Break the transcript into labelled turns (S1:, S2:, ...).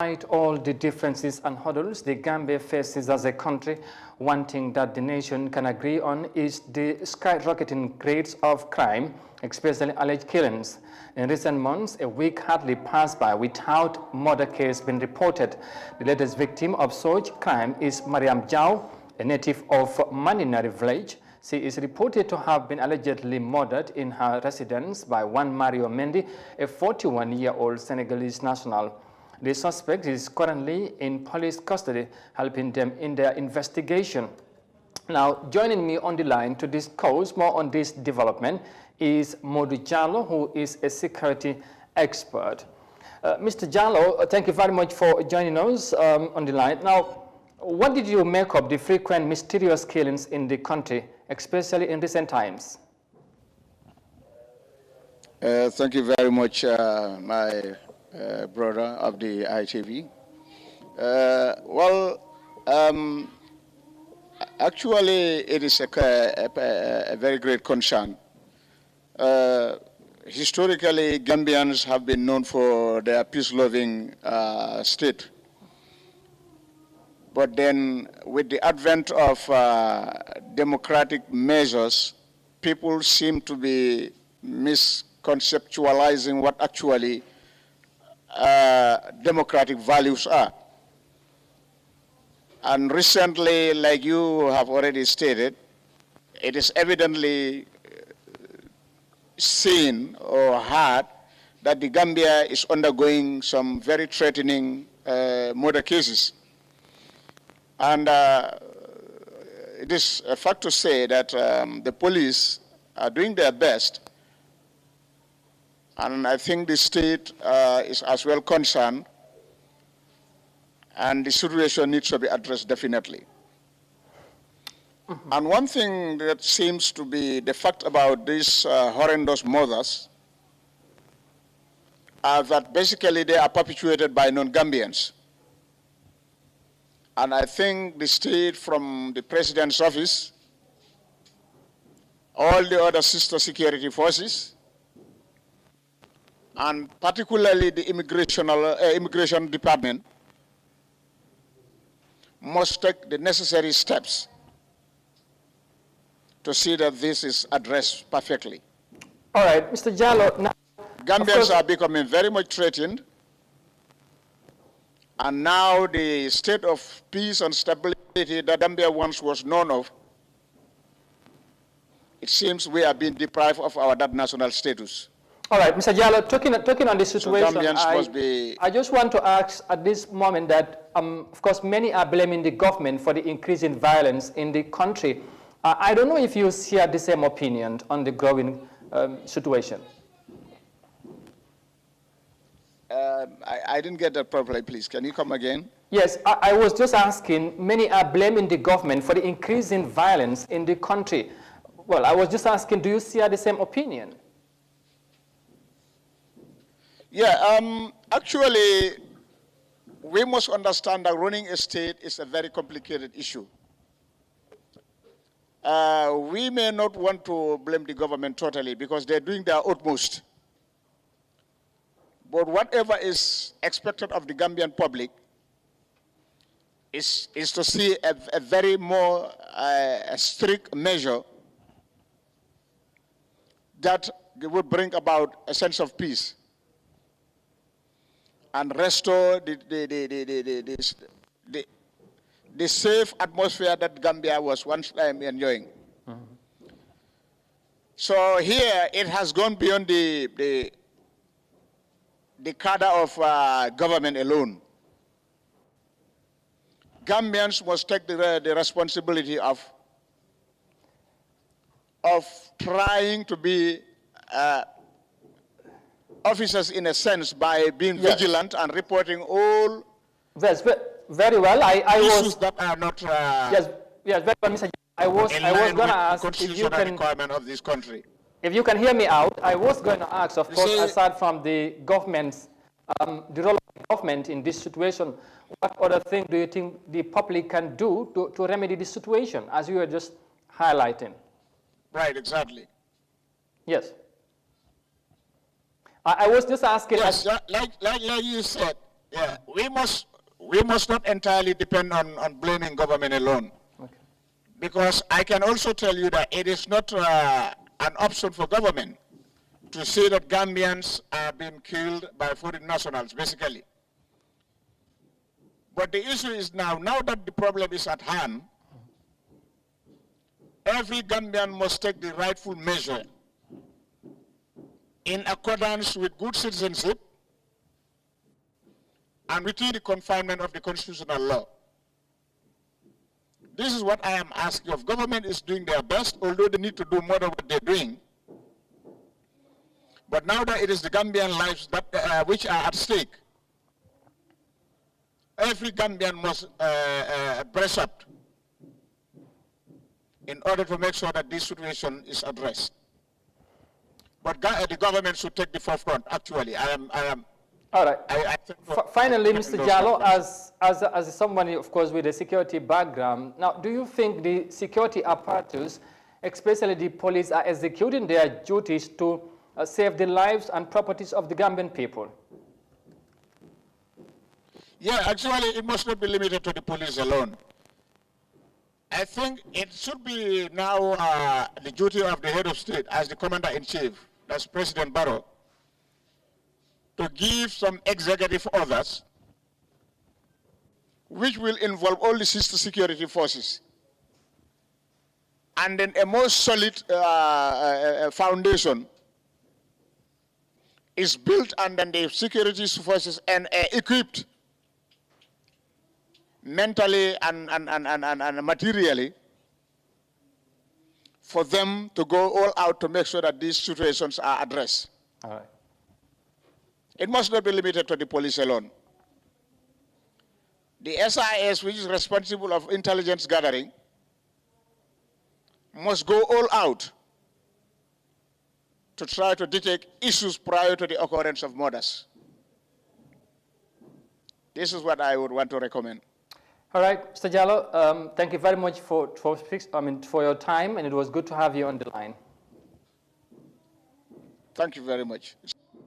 S1: Despite all the differences and hurdles the Gambia faces as a country, one thing that the nation can agree on is the skyrocketing rates of crime, especially alleged killings. In recent months, a week hardly passed by without murder case being reported. The latest victim of such crime is Mariam Jau, a native of Maninari village. She is reported to have been allegedly murdered in her residence by one Mario Mendy, a 41-year-old Senegalese national. The suspect is currently in police custody, helping them in their investigation. Now, joining me on the line to discuss more on this development is Modu Jallo, who is a security expert. Mr. Jallo, thank you very much for joining us on the line. Now, what did you make of the frequent mysterious killings in the country, especially in recent times?
S2: Thank you very much, my brother of the ITV. Actually, it is a very great concern. Historically, Gambians have been known for their peace-loving state. But then, with the advent of democratic measures, people seem to be misconceptualizing what actually democratic values are. And recently, like you have already stated, it is evidently seen or heard that the Gambia is undergoing some very threatening murder cases. And it is a fact to say that the police are doing their best. And I think the state is as well concerned, and the situation needs to be addressed definitely. Mm-hmm. And one thing that seems to be the fact about these horrendous murders are that basically they are perpetuated by non-Gambians. And I think the state, from the president's office, all the other sister security forces, and particularly the immigration department, must take the necessary steps to see that this is addressed perfectly.
S1: All right, Mr. Jallo. Now,
S2: Gambians are becoming very much threatened, and now the state of peace and stability that Gambia once was known of, it seems we are being deprived of that national status.
S1: All right, Mr. Jallo, talking on this situation, I just want to ask at this moment that, of course, many are blaming the government for the increase in violence in the country. I don't know if you share the same opinion on the growing situation.
S2: I didn't get that properly, please. Can you come again?
S1: Yes, I was just asking, many are blaming the government for the increase in violence in the country. Well, I was just asking, do you share the same opinion?
S2: Yeah, actually, we must understand that running a state is a very complicated issue. We may not want to blame the government totally because they're doing their utmost. But whatever is expected of the Gambian public is to see a very more strict measure that would bring about a sense of peace and restore the safe atmosphere that Gambia was once enjoying. Mm-hmm. So here it has gone beyond the cadre of government alone. Gambians must take the responsibility of trying to be officers in a sense by being vigilant and reporting all
S1: very well.
S2: Issues that are not
S1: yes, very well, Mr. I was going to ask if you can
S2: requirement of this country.
S1: If you can hear me out, I was going to ask, of course, aside from the government's the role of the government in this situation, what other thing do you think the public can do to remedy the situation, as you were just highlighting?
S2: Right, exactly.
S1: Yes. I was just asking.
S2: Yes, like you said, Yeah, we must not entirely depend on blaming government alone.
S1: Okay.
S2: Because I can also tell you that it is not an option for government to say that Gambians are being killed by foreign nationals, basically. But the issue is now that the problem is at hand, every Gambian must take the rightful measure in accordance with good citizenship and within the confinement of the constitutional law. This is what I am asking of. Government is doing their best, although they need to do more than what they're doing. But now that it is the Gambian lives that, which are at stake, every Gambian must brace up in order to make sure that this situation is addressed. But the government should take the forefront, actually.
S1: All right. Finally, Mr. Jallo, as somebody, of course, with a security background, now, do you think the security apparatus, especially the police, are executing their duties to save the lives and properties of the Gambian people?
S2: Yeah, actually, it must not be limited to the police alone. I think it should be now the duty of the head of state as the commander-in-chief, that's President Barrow, to give some executive orders which will involve all the sister security forces. And then a more solid foundation is built, and then the security forces and equipped mentally and materially for them to go all out to make sure that these situations are addressed.
S1: All right.
S2: It must not be limited to the police alone. The SIS, which is responsible of intelligence gathering, must go all out to try to detect issues prior to the occurrence of murders. This is what I would want to recommend.
S1: All right, Mr. Jallo, thank you very much for your time, and it was good to have you on the line.
S2: Thank you very much.